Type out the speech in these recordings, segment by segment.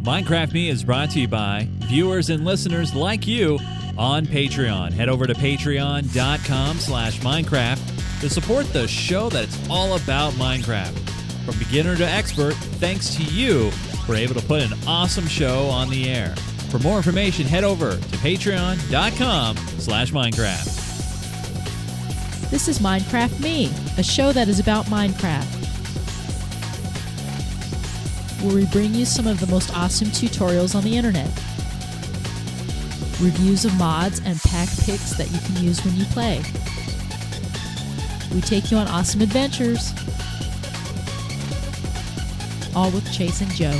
Minecraft Me is brought to you by viewers and listeners like you on Patreon. Head over to patreon.com/Minecraft to support the show that's all about Minecraft. From beginner to expert, thanks to you, we're able to put an awesome show on the air. For more information, head over to patreon.com/Minecraft. This is Minecraft Me, a show that is about Minecraft, where we bring you some of the most awesome tutorials on the internet, reviews of mods and pack picks that you can use when you play. We take you on awesome adventures, all with Chase and Joe.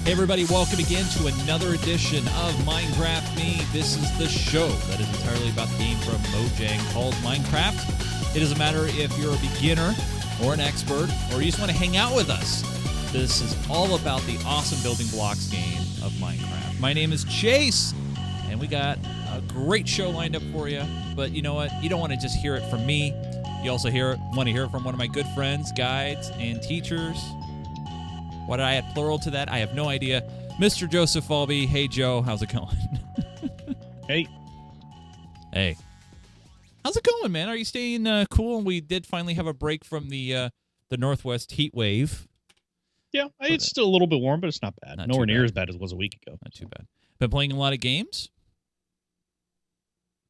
Hey everybody, welcome again to another edition of Minecraft Me. This is the show that is entirely about the game from Mojang called Minecraft. It doesn't matter if you're a beginner or an expert, or you just want to hang out with us. This is all about the awesome building blocks game of Minecraft. My name is Chase, and we got a great show lined up for you. But you know what? You don't want to just hear it from me. You also want to hear it from one of my good friends, guides, and teachers. What did I add plural to that? I have no idea. Mr. Joseph Falbey. Hey, Joe. How's it going? Hey. Hey. How's it going, man? Are you staying cool? We did finally have a break from the Northwest heat wave. Yeah, it's still a little bit warm, but it's not bad. Nowhere near as bad as it was a week ago. Not too bad. Been playing a lot of games?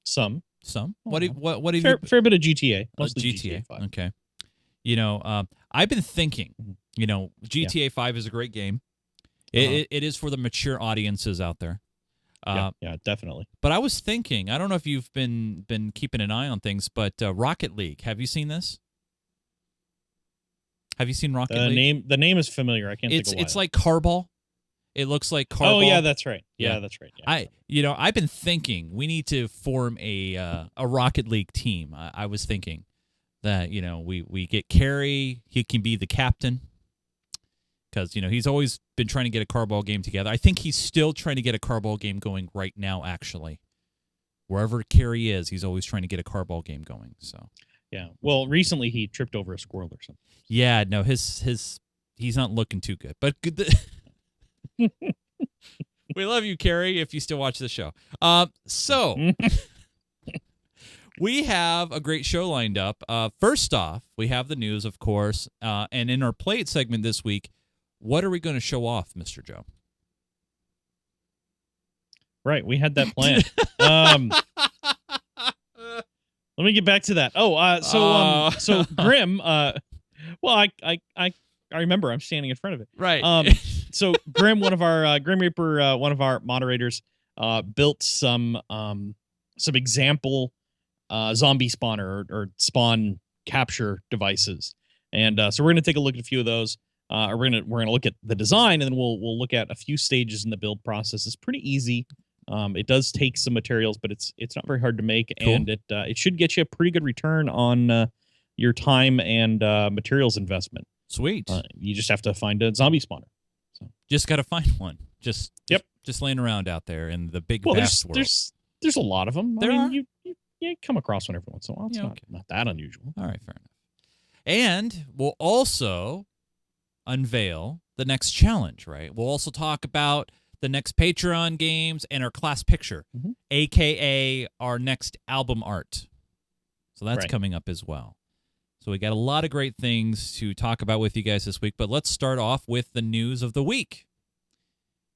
Some. What have you... Fair bit of GTA. Mostly GTA 5. Okay. You know, I've been thinking, you know, GTA 5 is a great game. It is for the mature audiences out there. Yeah, definitely. But I was thinking, I don't know if you've been keeping an eye on things, but Rocket League. Have you seen this? Have you seen Rocket League? The name is familiar. I can't think of why. It's like Carball. It looks like Carball. Oh yeah, that's right. Yeah, that's right. Yeah. I've been thinking we need to form a Rocket League team. I was thinking that, you know, we get Carrie, he can be the captain. Because, you know, he's always been trying to get a carball game together. I think he's still trying to get a carball game going right now, actually. Wherever Carrie is, he's always trying to get a carball game going. So, yeah. Well, recently he tripped over a squirrel or something. Yeah, no, he's not looking too good. But good. We love you, Carrie, if you still watch the show. So we have a great show lined up. First off, we have the news, of course. And in our Play It segment this week, what are we going to show off, Mr. Joe? Right, we had that plan. Let me get back to that. So Grim. Well, I remember. I'm standing in front of it. Right. So Grim, one of our Grim Reaper, one of our moderators, built some example zombie spawner or spawn capture devices, and so we're gonna take a look at a few of those. We're gonna look at the design, and then we'll look at a few stages in the build process. It's pretty easy. It does take some materials, but it's not very hard to make, cool. And it should get you a pretty good return on your time and materials investment. Sweet. You just have to find a zombie spawner. So. Just got to find one. Just laying around out there in the big vast world. There's a lot of them. You come across one every once in a while. It's not that unusual. All right, fair enough. And we'll also unveil the next challenge, right? We'll also talk about the next Patreon games and our class picture, a.k.a. our next album art. So that's coming up as well. So we got a lot of great things to talk about with you guys this week, but let's start off with the news of the week.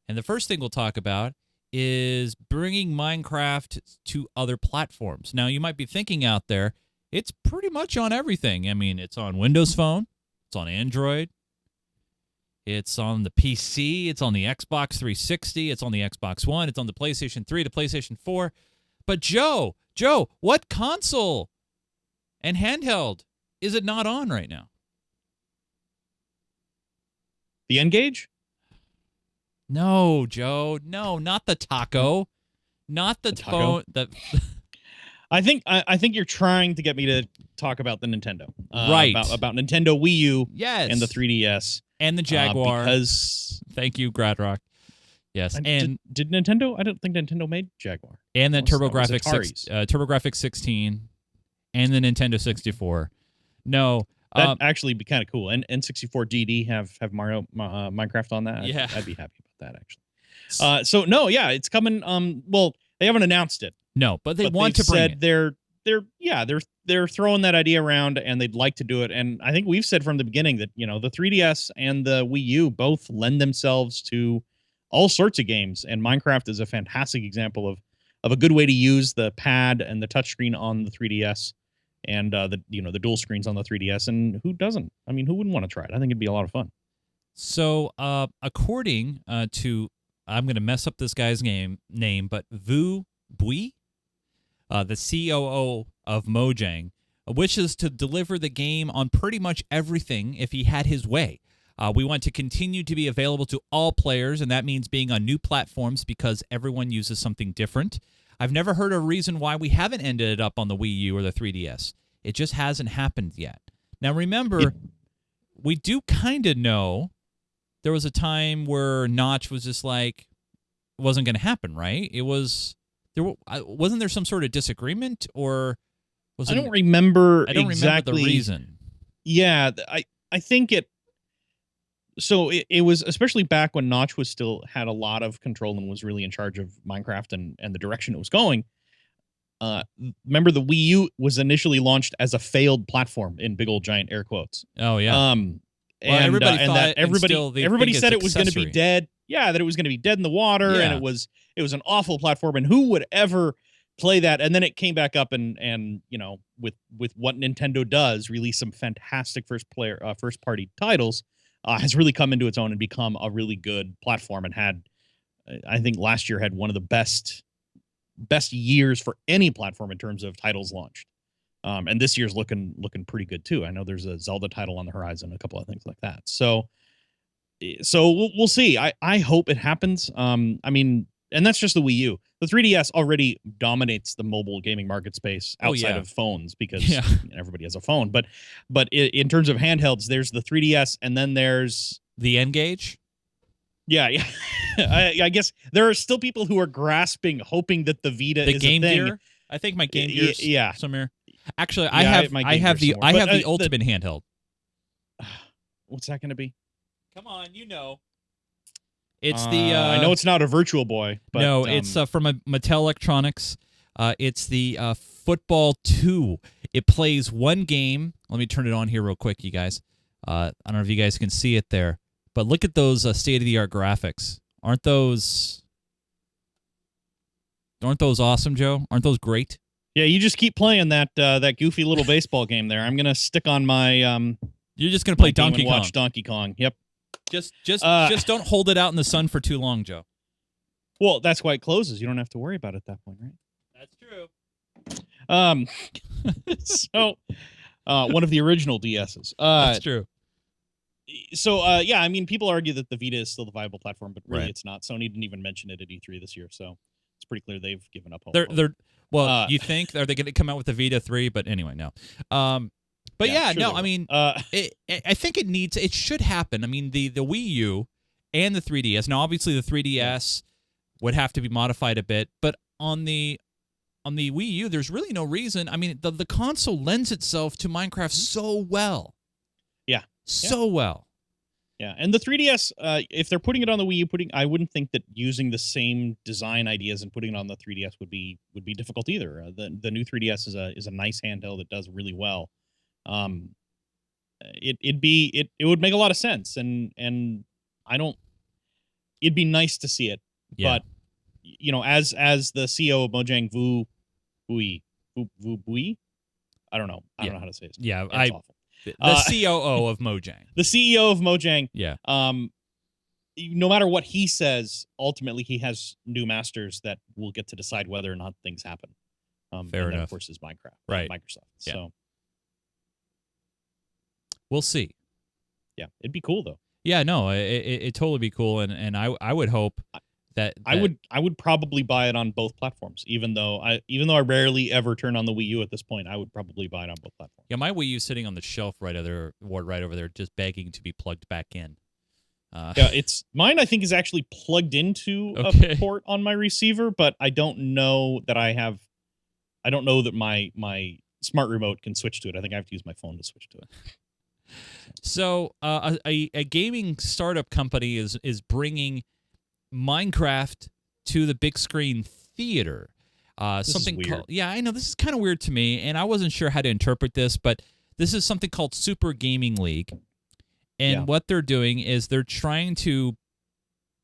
And the first thing we'll talk about is bringing Minecraft to other platforms. Now, you might be thinking out there, it's pretty much on everything. I mean, it's on Windows Phone, it's on Android, it's on the PC, it's on the Xbox 360, it's on the Xbox One, it's on the PlayStation 3, the PlayStation 4. But Joe, what console and handheld is it not on right now? The N-Gage? No, Joe. No, not the Taco. Not the phone. I think you're trying to get me to talk about the Nintendo. Right. About Nintendo Wii U and the 3DS. And the Jaguar. Because thank you, Gradrock. Yes. And did Nintendo? I don't think Nintendo made Jaguar. And the TurboGrafx 16 and the Nintendo 64. No, That'd actually be kind of cool. And N64 DD have Mario Minecraft on that. Yeah. I'd be happy about that actually. So no, yeah, it's coming. Well, they haven't announced it. No, but they want they've to bring said it. they're throwing that idea around, and they'd like to do it. And I think we've said from the beginning that the 3DS and the Wii U both lend themselves to all sorts of games, and Minecraft is a fantastic example of a good way to use the pad and the touchscreen on the 3DS, and the dual screens on the 3DS. And who doesn't? I mean, who wouldn't want to try it? I think it'd be a lot of fun. So, according to, I'm going to mess up this guy's name, but Vu Bui, the COO of Mojang, wishes to deliver the game on pretty much everything if he had his way. We want to continue to be available to all players, and that means being on new platforms because everyone uses something different. I've never heard a reason why we haven't ended up on the Wii U or the 3DS. It just hasn't happened yet. Now, remember, we do kind of know there was a time where Notch was just like, it wasn't going to happen, right? It was... wasn't there some sort of disagreement, or was I don't remember remember the reason. Yeah, I think it. So it was, especially back when Notch was still had a lot of control and was really in charge of Minecraft and the direction it was going. Remember, the Wii U was initially launched as a failed platform in big old giant air quotes. Oh yeah. And everybody and thought that everybody said it was going to be dead. Yeah, that it was going to be dead in the water, Yeah. and it was an awful platform, and who would ever play that? And then it came back up, and with what Nintendo does, release some fantastic first party titles, has really come into its own and become a really good platform, and had, I think last year had one of the best years for any platform in terms of titles launched. And this year's looking pretty good too. I know there's a Zelda title on the horizon, a couple of things like that. So we'll see. I hope it happens. I mean, and that's just the Wii U. The 3DS already dominates the mobile gaming market space outside of phones because everybody has a phone. But in terms of handhelds, there's the 3DS, and then there's the N-Gage. Yeah. I guess there are still people who are grasping, hoping that the Vita is Game a thing. Gear. I think my Game Gear. Yeah. Somewhere. Actually, I have the ultimate handheld. What's that going to be? Come on, It's the. I know it's not a Virtual Boy, but no, it's from Mattel Electronics. It's the Football 2. It plays one game. Let me turn it on here real quick, you guys. I don't know if you guys can see it there, but look at those state-of-the-art graphics. Aren't those awesome, Joe? Aren't those great? Yeah, you just keep playing that goofy little baseball game there. I'm gonna stick on my. You're just gonna play Donkey Kong. Watch Donkey Kong. Yep. Just don't hold it out in the sun for too long, Joe. Well, that's why it closes. You don't have to worry about it at that point, right? That's true. So, one of the original DSs. That's true. So, yeah, I mean, people argue that the Vita is still the viable platform, but really Right. it's not. Sony didn't even mention it at E3 this year, so it's pretty clear they've given up hope. Well, you think are they going to come out with the Vita 3? But anyway, no. But Yeah, sure no. they I mean, I think it should happen. I mean, the Wii U and the 3DS. Now, obviously, the 3DS would have to be modified a bit, but on the Wii U, there's really no reason. I mean, the console lends itself to Minecraft so well. Yeah. So well. Yeah, and the 3DS, if they're putting it on the Wii U, I wouldn't think that using the same design ideas and putting it on the 3DS would be difficult either. The new 3DS is a nice handheld that does really well. It would make a lot of sense, and it'd be nice to see it. Yeah. But as the CEO of Mojang, Vu Bui, I don't know how to say it. Yeah, it's awful. The COO of Mojang. The CEO of Mojang. Yeah. No matter what he says, ultimately he has new masters that will get to decide whether or not things happen. Fair enough. Of course, is Minecraft, right? Microsoft. Yeah. So we'll see. Yeah, it'd be cool though. Yeah, no, it'd totally be cool, and I would hope that I would probably buy it on both platforms, even though I rarely ever turn on the Wii U at this point. I would probably buy it on both platforms. Yeah, my Wii U sitting on the shelf right over there, just begging to be plugged back in. Yeah, it's mine. I think is actually plugged into a port on my receiver, but I don't know that my smart remote can switch to it. I think I have to use my phone to switch to it. So a gaming startup company is bringing Minecraft to the big screen theater. Something weird. called, yeah, I know this is kind of weird to me, and I wasn't sure how to interpret this, but this is something called Super Gaming League. And what they're doing is they're trying to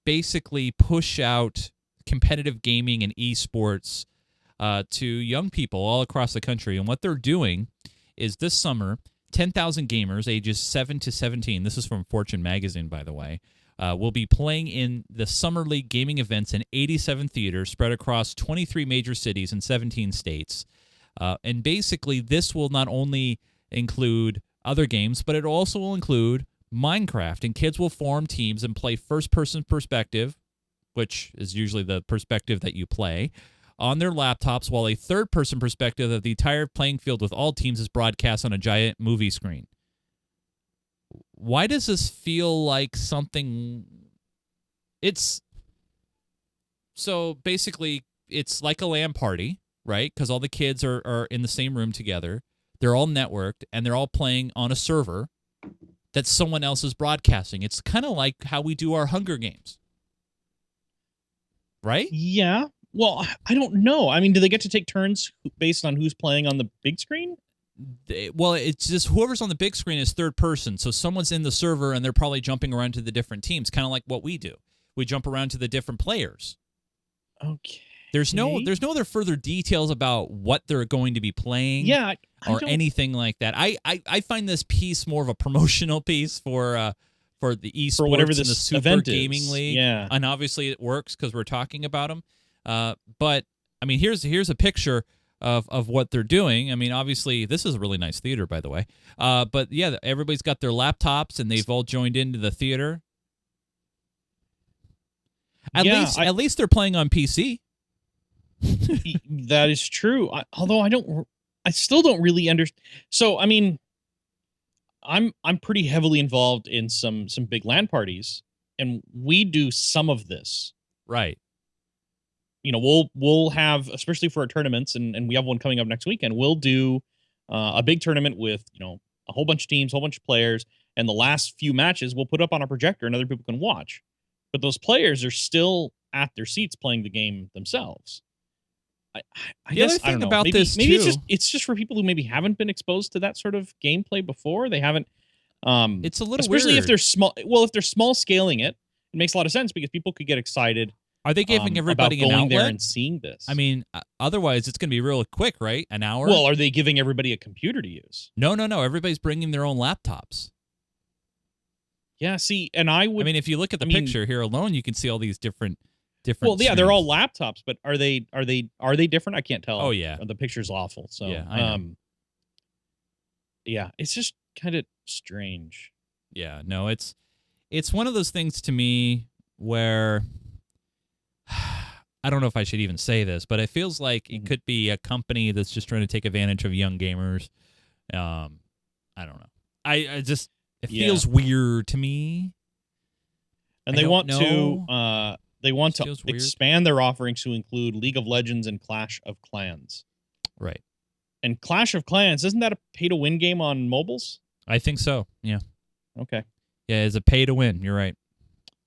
basically push out competitive gaming and esports to young people all across the country. And what they're doing is this summer, 10,000 gamers ages 7 to 17, this is from Fortune magazine, by the way, will be playing in the Summer League gaming events in 87 theaters spread across 23 major cities and 17 states. And basically, this will not only include other games, but it also will include Minecraft. And kids will form teams and play first-person perspective, which is usually the perspective that you play, on their laptops, while a third-person perspective of the entire playing field with all teams is broadcast on a giant movie screen. Why does this feel like something... So basically, it's like a LAN party, right? Because all the kids are in the same room together. They're all networked, and they're all playing on a server that someone else is broadcasting. It's kind of like how we do our Hunger Games. Right? Yeah. Well, I don't know. I mean, do they get to take turns based on who's playing on the big screen? Well, it's just whoever's on the big screen is third person. So someone's in the server, and they're probably jumping around to the different teams, kind of like what we do. We jump around to the different players. Okay. There's no other further details about what they're going to be playing. Yeah. Or anything like that. I find this piece more of a promotional piece for the esports for whatever and the this Super event Gaming is. League. Yeah. And obviously it works because we're talking about them. But I mean, here's a picture of what they're doing. I mean, obviously this is a really nice theater, by the way. But yeah, everybody's got their laptops and they've all joined into the theater. At least they're playing on PC. That is true. Although I still don't really understand. So, I mean, I'm pretty heavily involved in some big LAN parties, and we do some of this. Right. You know, we'll have, especially for our tournaments, and we have one coming up next weekend, we'll do a big tournament with, you know, a whole bunch of teams, a whole bunch of players, and the last few matches we'll put up on a projector and other people can watch. But those players are still at their seats playing the game themselves. I guess, other thing I don't know. about maybe, this maybe too, it's just for people who maybe haven't been exposed to that sort of gameplay before. They haven't. It's a little especially weird. if they're small. Well, if they're small scaling it, it makes a lot of sense because people could get excited. Are they giving everybody about an going outlet? there and seeing this? I mean, otherwise it's going to be real quick, right? An hour? Well, are they giving everybody a computer to use? No. Everybody's bringing their own laptops. Yeah. See, and I would. I mean, if you look at the picture here alone, you can see all these different. Well, yeah, they're screens. all laptops, but are they different? I can't tell. Oh yeah, the picture's awful. So yeah, I know. Yeah, it's just kind of strange. Yeah, no, it's one of those things to me where I don't know if I should even say this, but it feels like it could be a company that's just trying to take advantage of young gamers. I don't know. I just it feels weird to me. And they want to expand their offerings to include League of Legends and Clash of Clans. Right. And Clash of Clans, isn't that a pay-to-win game on mobiles? I think so, yeah. Okay. Yeah, it's a pay-to-win, you're right.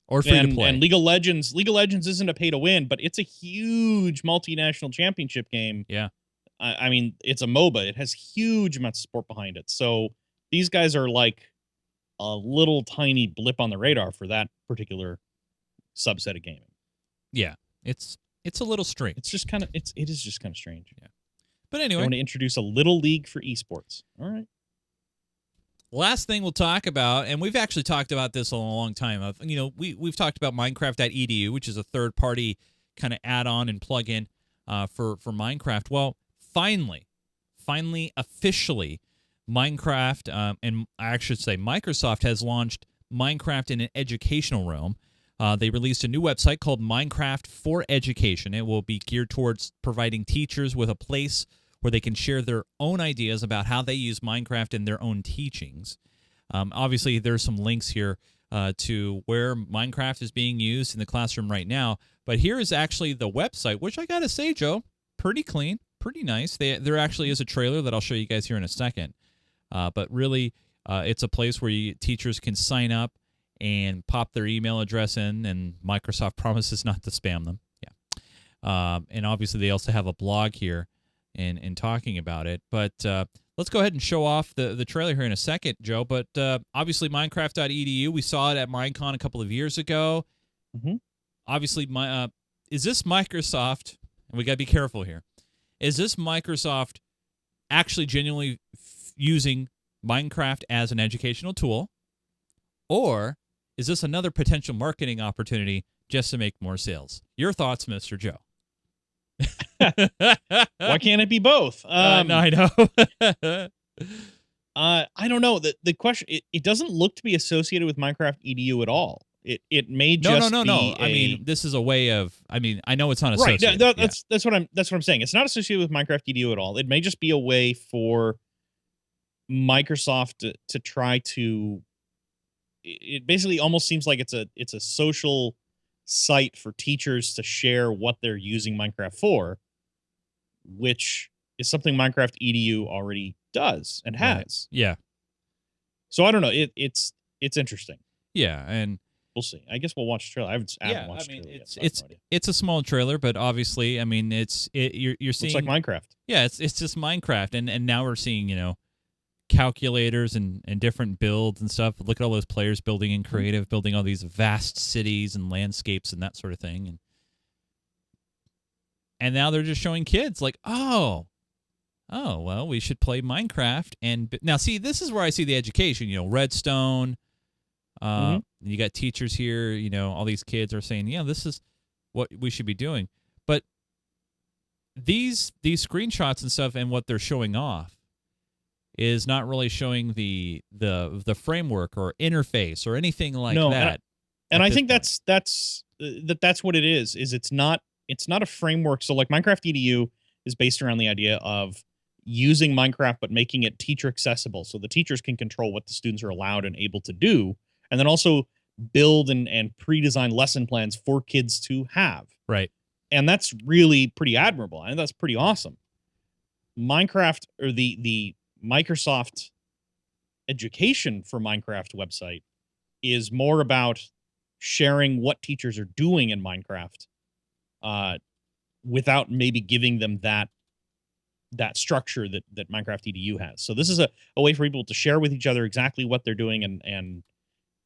Or free-to-play. And League of Legends isn't a pay-to-win, but it's a huge multinational championship game. Yeah. I mean, it's a MOBA. It has huge amounts of support behind it. So these guys are like a little tiny blip on the radar for that particular subset of gaming. Yeah, it's a little strange. It is just kind of strange. Yeah, but anyway, I want to introduce a little league for esports. All right. Last thing we'll talk about, and we've actually talked about this a long time. We've talked about Minecraft.edu, which is a third-party kind of add-on and plug-in for Minecraft. Well, finally, officially, Minecraft, and I should say Microsoft has launched Minecraft in an educational realm. They released a new website called Minecraft for Education. It will be geared towards providing teachers with a place where they can share their own ideas about how they use Minecraft in their own teachings. Obviously, there's some links here to where Minecraft is being used in the classroom right now. But here is actually the website, which I got to say, Joe, pretty clean, pretty nice. There actually is a trailer that I'll show you guys here in a second. But really, It's a place where teachers can sign up and pop their email address in, and Microsoft promises not to spam them. Yeah. And obviously they also have a blog here in talking about it. But let's go ahead and show off the trailer here in a second, Joe. But obviously Minecraft.edu, we saw it at Minecon a couple of years ago. Mm-hmm. Obviously, is this Microsoft, and we got to be careful here, is this Microsoft actually genuinely using Minecraft as an educational tool, or is this another potential marketing opportunity just to make more sales? Your thoughts, Mr. Joe? Why can't it be both? No, I know. I don't know. The question, it doesn't look to be associated with Minecraft EDU at all. It may just no. I mean, this is a way of. I mean, I know it's not associated. Right. That's what I'm saying. It's not associated with Minecraft EDU at all. It may just be a way for Microsoft to try to. It basically almost seems like it's a social site for teachers to share what they're using Minecraft for, which is something Minecraft EDU already does and has. Right. Yeah. So I don't know. It's interesting. Yeah, and we'll see. I guess we'll watch the trailer. I haven't watched the trailer yet, so I have no idea. It's a small trailer, but obviously, I mean, you're seeing. Looks like Minecraft. Yeah, it's just Minecraft, and now we're seeing calculators and different builds and stuff. Look at all those players building in creative, building all these vast cities and landscapes and that sort of thing. And now they're just showing kids like, oh, well, we should play Minecraft. And now, see, this is where I see the education. Redstone. You got teachers here. All these kids are saying, yeah, this is what we should be doing. But these screenshots and stuff and what they're showing off is not really showing the framework or interface or anything like that. And I think that's what it is it's not a framework. So like Minecraft EDU is based around the idea of using Minecraft but making it teacher accessible, so the teachers can control what the students are allowed and able to do, and then also build and pre-design lesson plans for kids to have. Right. And that's really pretty admirable. I think that's pretty awesome. Minecraft, or the Microsoft education for Minecraft website, is more about sharing what teachers are doing in Minecraft, without maybe giving them that structure that Minecraft EDU has. So this is a way for people to share with each other exactly what they're doing and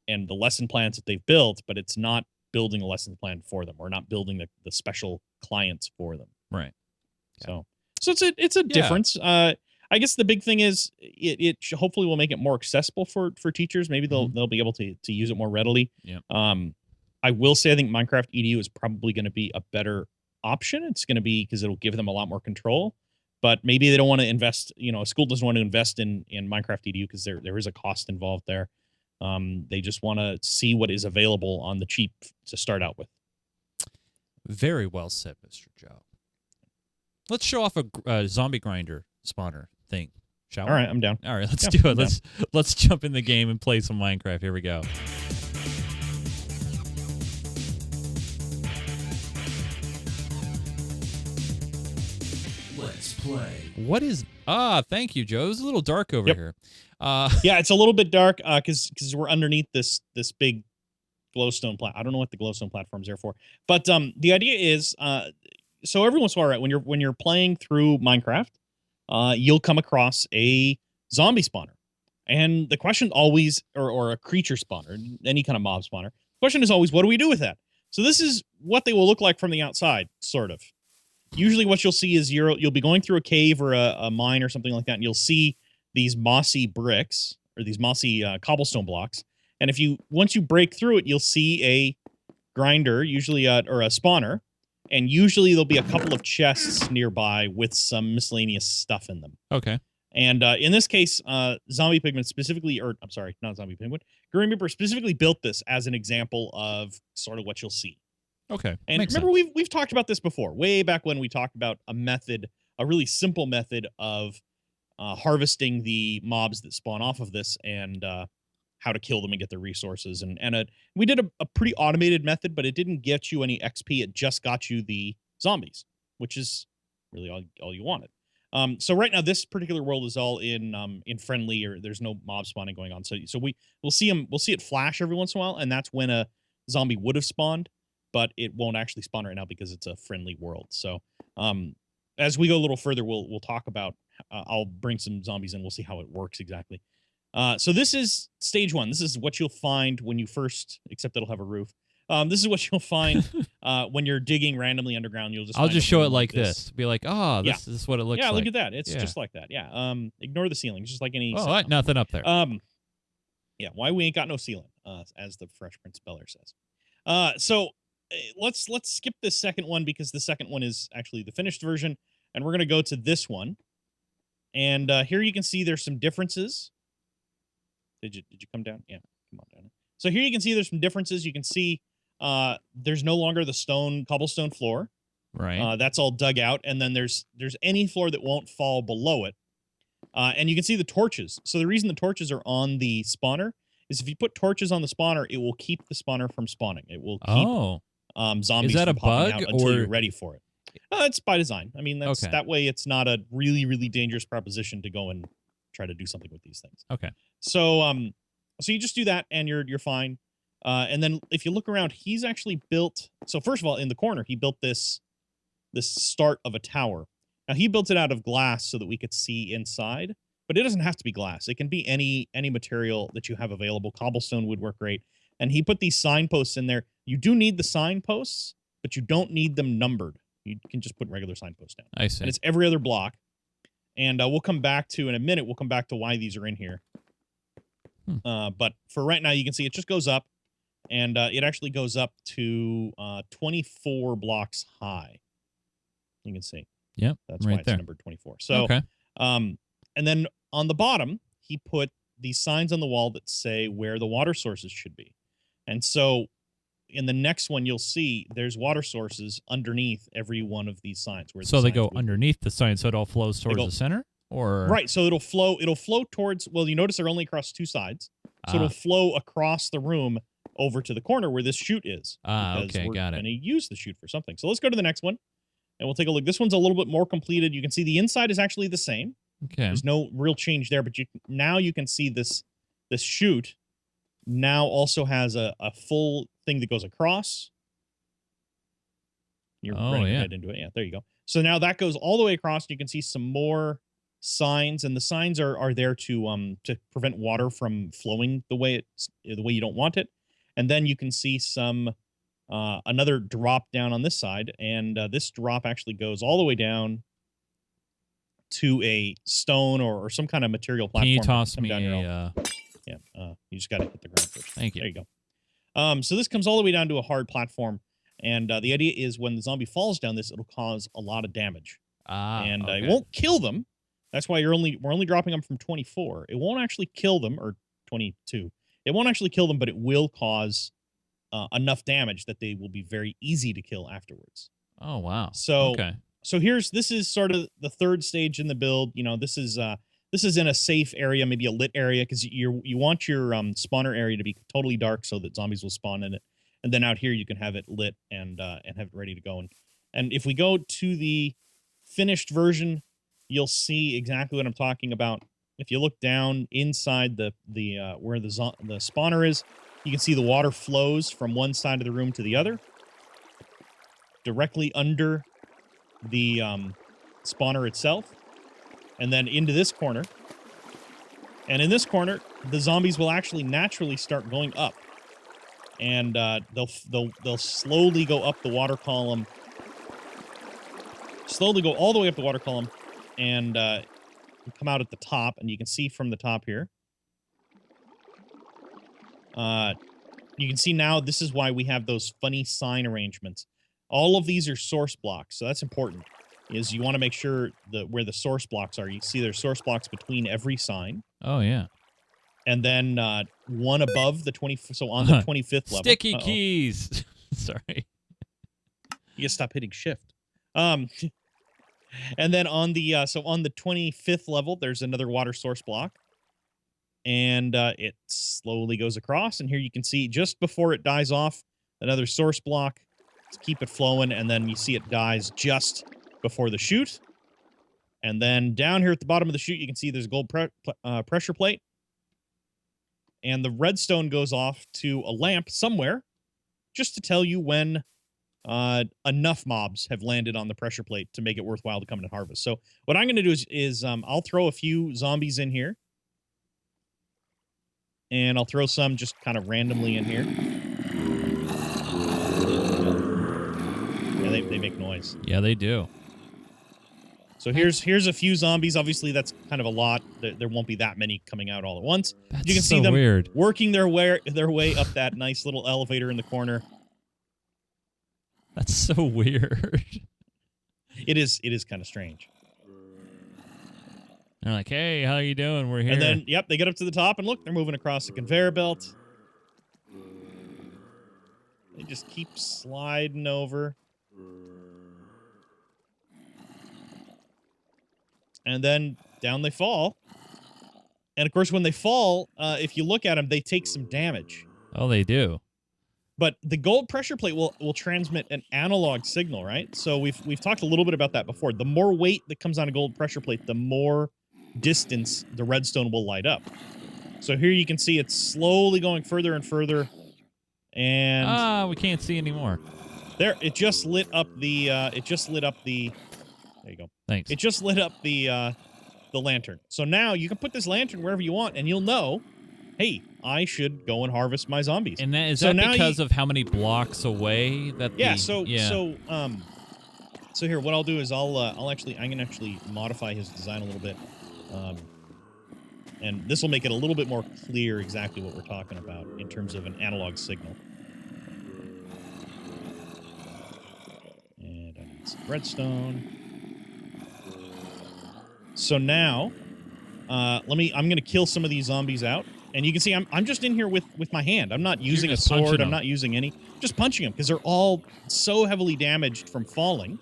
the lesson plans that they've built, but it's not building a lesson plan for them, or not building the special clients for them. Right. So it's a difference. I guess the big thing is it hopefully will make it more accessible for teachers. Maybe they'll be able to use it more readily. Yeah. I will say I think Minecraft EDU is probably going to be a better option. It's going to be because it'll give them a lot more control. But maybe they don't want to invest. A school doesn't want to invest in Minecraft EDU because there is a cost involved there. They just want to see what is available on the cheap to start out with. Very well said, Mr. Joe. Let's show off a zombie grinder spawner thing, shall we? All right, I'm down. All right, let's do it. Let's jump in the game and play some Minecraft. Here we go. Let's play. What is... thank you, Joe. It was a little dark over here. Yeah, it's a little bit dark because we're underneath this big glowstone I don't know what the glowstone platform's there for. But the idea is... so every once in a while, right, when you're playing through Minecraft, you'll come across a zombie spawner. And the question always, or a creature spawner, any kind of mob spawner, the question is always, what do we do with that? So this is what they will look like from the outside, sort of. Usually what you'll see is you'll be going through a cave or a mine or something like that, and you'll see these mossy bricks, or these mossy cobblestone blocks. And once you break through it, you'll see a grinder, usually or a spawner. And usually there'll be a couple of chests nearby with some miscellaneous stuff in them. Okay. And in this case, Zombie Pigman specifically, or I'm sorry, not Zombie Pigman, Grim Reaper specifically built this as an example of sort of what you'll see. Okay. And makes remember, sense. we've talked about this before, way back when we talked about a really simple method of harvesting the mobs that spawn off of this, and how to kill them and get their resources. And we did a pretty automated method, but it didn't get you any XP. It just got you the zombies, which is really all you wanted. So right now, this particular world is all in friendly, or there's no mob spawning going on. So we'll see them. We'll see it flash every once in a while, and that's when a zombie would have spawned, but it won't actually spawn right now because it's a friendly world. So as we go a little further, we'll talk about. I'll bring some zombies in. We'll see how it works exactly. So this is stage 1. This is what you'll find when you first, except it'll have a roof. This is what you'll find when you're digging randomly underground. I'll just show it like this. Be like, oh, this is what it looks like. Yeah, look at that. It's just like that. Yeah. Ignore the ceiling. It's just like any. Oh, nothing up there. Yeah. Why we ain't got no ceiling, as the Fresh Prince Bel-Air says. So let's skip this second one because the second one is actually the finished version, and we're gonna go to this one. And here you can see there's some differences. Did you come down? Yeah, come on down. So here you can see there's some differences. You can see there's no longer the cobblestone floor. Right. That's all dug out, and then there's any floor that won't fall below it. And you can see the torches. So the reason the torches are on the spawner is if you put torches on the spawner, it will keep the spawner from spawning. It will keep zombies is that from a popping bug out until or you're ready for it. It's by design. I mean, that's Okay. that way it's not a really, really dangerous proposition to go and try to do something with these things. Okay. So so you just do that and you're fine. And then if you look around, he's actually built. So first of all, in the corner, he built this start of a tower. Now he built it out of glass so that we could see inside, but it doesn't have to be glass. It can be any material that you have available. Cobblestone would work great. And he put these signposts in there. You do need the signposts, but you don't need them numbered. You can just put regular signposts down. I see. And it's every other block. And we'll come back to, in a minute, we'll come back to why these are in here. But for right now, you can see it just goes up. And it actually goes up to 24 blocks high. You can see. Yep. That's right why it's there. numbered 24. So, okay. and then on the bottom, he put these signs on the wall that say where the water sources should be. And so in the next one, you'll see there's water sources underneath every one of these signs. So they go underneath the sign, so it all flows towards the center? Or right, so it'll flow towards, well, you notice they're only across 2 sides. So it'll flow across the room over to the corner where this chute is. Okay, got it. And he used the chute for something. So let's go to the next one, and we'll take a look. This one's a little bit more completed. You can see the inside is actually the same. Okay. There's no real change there, but now you can see this chute now also has a full thing that goes across. You're running your head into it. Yeah, there you go. So now that goes all the way across. You can see some more signs, and the signs are there to prevent water from flowing the way you don't want it. And then you can see some another drop down on this side, and this drop actually goes all the way down to a stone or some kind of material platform. Can you toss me a... Yeah, you just got to hit the ground first. Thank you. There you go. So this comes all the way down to a hard platform, and the idea is when the zombie falls down this, it'll cause a lot of damage. And it won't kill them. That's why we're only dropping them from 24. It won't actually kill them, or 22. It won't actually kill them, but it will cause enough damage that they will be very easy to kill afterwards. Oh wow! So this is sort of the third stage in the build. You know, this is in a safe area, maybe a lit area, because you want your spawner area to be totally dark so that zombies will spawn in it, and then out here you can have it lit and have it ready to go. And if we go to the finished version, you'll see exactly what I'm talking about. If you look down inside the where the spawner is, you can see the water flows from one side of the room to the other, directly under the spawner itself, and then into this corner. And in this corner, the zombies will actually naturally start going up, and they'll slowly go up the water column, slowly go all the way up the water column, and come out at the top. And you can see from the top here. You can see now this is why we have those funny sign arrangements. All of these are source blocks, so that's important. Is you want to make sure that where the source blocks are, you see there's source blocks between every sign. Oh yeah. And then one above the 20. So on the 25th level. Sticky keys. Sorry. You gotta stop hitting shift. And then on the 25th level, there's another water source block. And it slowly goes across, and here you can see just before it dies off, another source block to keep it flowing, and then you see it dies just before the chute. And then down here at the bottom of the chute, you can see there's a gold pressure plate. And the redstone goes off to a lamp somewhere just to tell you when enough mobs have landed on the pressure plate to make it worthwhile to come and harvest. So what I'm going to do is I'll throw a few zombies in here. And I'll throw some just kind of randomly in here. Yeah, they make noise. Yeah, they do. So here's a few zombies. Obviously, that's kind of a lot. There won't be that many coming out all at once. That's you can so see them weird. working their way up that nice little elevator in the corner. That's so weird. It is kind of strange. They're like, hey, how you doing? We're here. And then, yep, they get up to the top, and look, they're moving across the conveyor belt. They just keep sliding over. And then down they fall. And, of course, when they fall, if you look at them, they take some damage. Oh, they do. But the gold pressure plate will transmit an analog signal, right? So we've talked a little bit about that before. The more weight that comes on a gold pressure plate, the more distance the redstone will light up. So here you can see it's slowly going further and further. And we can't see anymore. there, it just lit up the there you go. Thanks. It just lit up the lantern. So now you can put this lantern wherever you want, and you'll know, hey, I should go and harvest my zombies. And that, is so that because of how many blocks away that yeah, the... So here, what I'll do is I'm gonna actually modify his design a little bit. And this will make it a little bit more clear exactly what we're talking about in terms of an analog signal. And I need some redstone. So now, I'm going to kill some of these zombies out. And you can see I'm just in here with my hand. I'm not using a sword. I'm not using any. Just punching them because they're all so heavily damaged from falling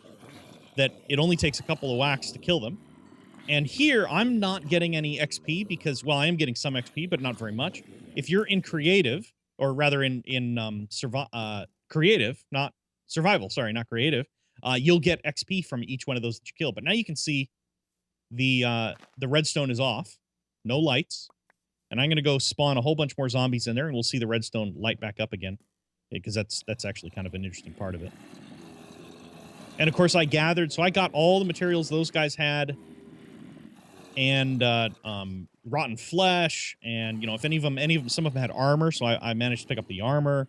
that it only takes a couple of whacks to kill them. And here, I'm not getting any XP because, well, I am getting some XP, but not very much. If you're in creative, or rather in creative, not survival, sorry, not creative, you'll get XP from each one of those that you kill. But now you can see the redstone is off, no lights, and I'm going to go spawn a whole bunch more zombies in there, and we'll see the redstone light back up again, because that's actually kind of an interesting part of it. And, of course, I got all the materials those guys had, and rotten flesh, and if some of them had armor, so I managed to pick up the armor.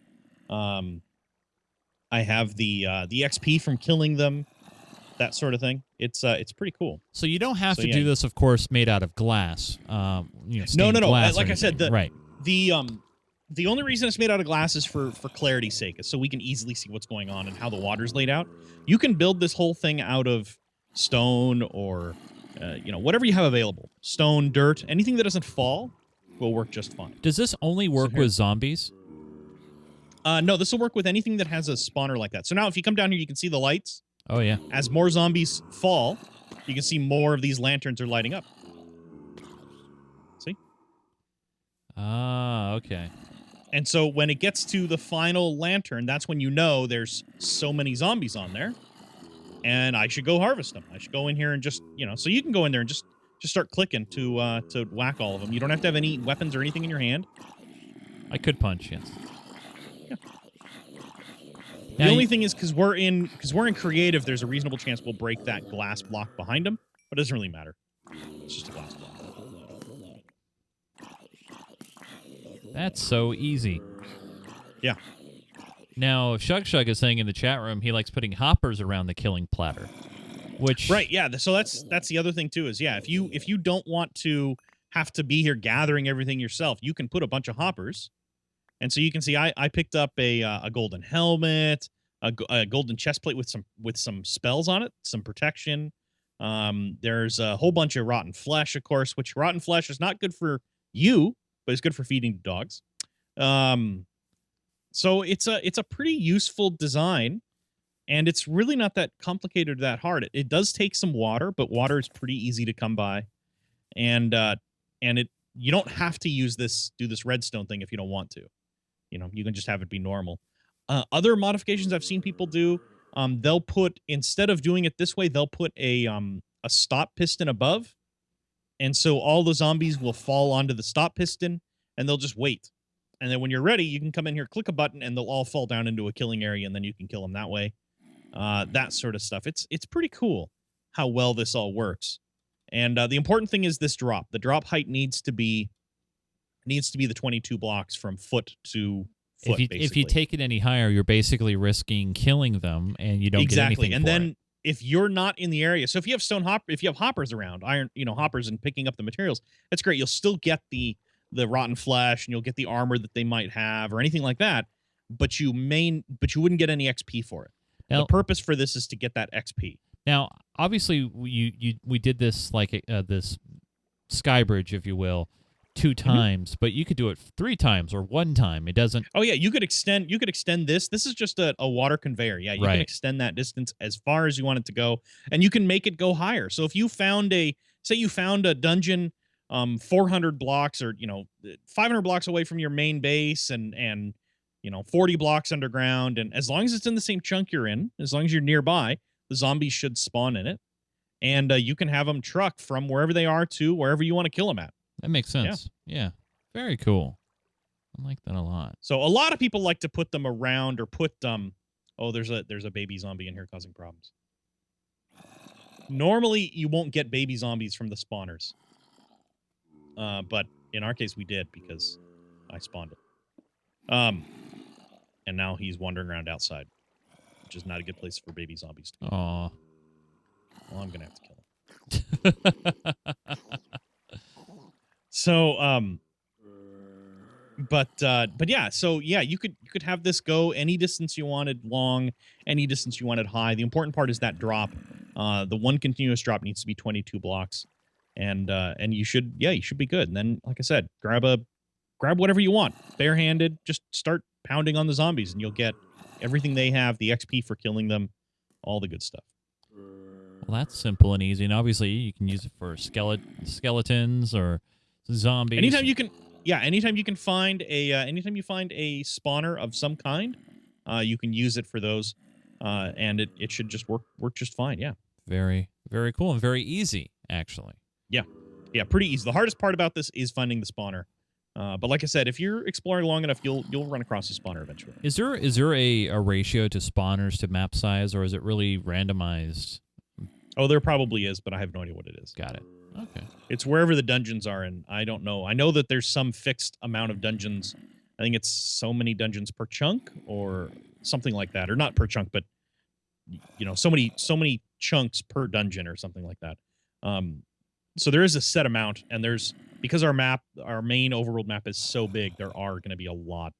I have the XP from killing them, that sort of thing. It's pretty cool. So you don't have to do this, of course, made out of glass. No. Glass like I said, right. The only reason it's made out of glass is for clarity's sake, so we can easily see what's going on and how the water's laid out. You can build this whole thing out of stone or whatever you have available. Stone, dirt, anything that doesn't fall will work just fine. Does this only work with zombies? No, this will work with anything that has a spawner like that. So now if you come down here, you can see the lights. Oh, yeah. As more zombies fall, you can see more of these lanterns are lighting up. See? Ah, okay. And so when it gets to the final lantern, that's when you know there's so many zombies on there. And I should go harvest them. I should go in here and just, so you can go in there and just start clicking to whack all of them. You don't have to have any weapons or anything in your hand. I could punch, yes. Yeah. Now The only thing is because we're in creative, there's a reasonable chance we'll break that glass block behind them, but it doesn't really matter. It's just a glass block. That's so easy. Yeah. Now, Shug Shug is saying in the chat room he likes putting hoppers around the killing platter, which right, yeah. So that's the other thing too. Is if you don't want to have to be here gathering everything yourself, you can put a bunch of hoppers, and so you can see I picked up a golden helmet, a golden chest plate with some spells on it, some protection. There's a whole bunch of rotten flesh, of course, which rotten flesh is not good for you, but it's good for feeding dogs. So it's a pretty useful design, and it's really not that complicated or that hard. It does take some water, but water is pretty easy to come by, and you don't have to do this redstone thing if you don't want to. You can just have it be normal. Other modifications I've seen people do, they'll put, instead of doing it this way, they'll put a a stop piston above, and so all the zombies will fall onto the stop piston, and they'll just wait. And then when you're ready, you can come in here, click a button, and they'll all fall down into a killing area, and then you can kill them that way. That sort of stuff. It's pretty cool how well this all works. And the important thing is this drop. The drop height needs to be the 22 blocks from foot to foot. If you take it any higher, you're basically risking killing them, and you don't get anything. And for then it. if you're not in the area, so if you have hoppers around, hoppers and picking up the materials, that's great. You'll still get the rotten flesh, and you'll get the armor that they might have or anything like that, but you wouldn't get any XP for it. Now, the purpose for this is to get that XP. Now, obviously, we did this like this sky bridge, if you will, 2 times, but you could do it 3 times or 1 time. It doesn't. Oh yeah, you could extend this. This is just a water conveyor. Yeah, you can extend that distance as far as you want it to go, and you can make it go higher. So if you found a dungeon 400 blocks or 500 blocks away from your main base and 40 blocks underground, and as long as it's in the same chunk you're in, as long as you're nearby, the zombies should spawn in it, and you can have them truck from wherever they are to wherever you want to kill them at. That makes sense. Yeah. Very cool. I like that a lot. So a lot of people like to put them around or put there's a baby zombie in here causing problems. Normally you won't get baby zombies from the spawners. But in our case we did because I spawned it. And now he's wandering around outside, which is not a good place for baby zombies to go. Aw. Well, I'm going to have to kill him. So, but yeah, so yeah, you could have this go any distance you wanted long, any distance you wanted high. The important part is that drop. The one continuous drop needs to be 22 blocks, and you should be good. And then, like I said, grab whatever you want, barehanded. Just start pounding on the zombies, and you'll get everything they have, the XP for killing them, all the good stuff. Well, that's simple and easy, and obviously you can use it for skeletons or zombies. Anytime you can find anytime you find a spawner of some kind, you can use it for those, and it should just work just fine. Yeah. Very, very cool and very easy, actually. Yeah, pretty easy. The hardest part about this is finding the spawner. But like I said, if you're exploring long enough, you'll run across a spawner eventually. Is there a ratio to spawners to map size, or is it really randomized? Oh, there probably is, but I have no idea what it is. Got it. Okay. It's wherever the dungeons are, and I don't know. I know that there's some fixed amount of dungeons. I think it's so many dungeons per chunk or something like that. Or not per chunk, but so many chunks per dungeon or something like that. So there is a set amount, and because our main overworld map is so big, there are going to be a lot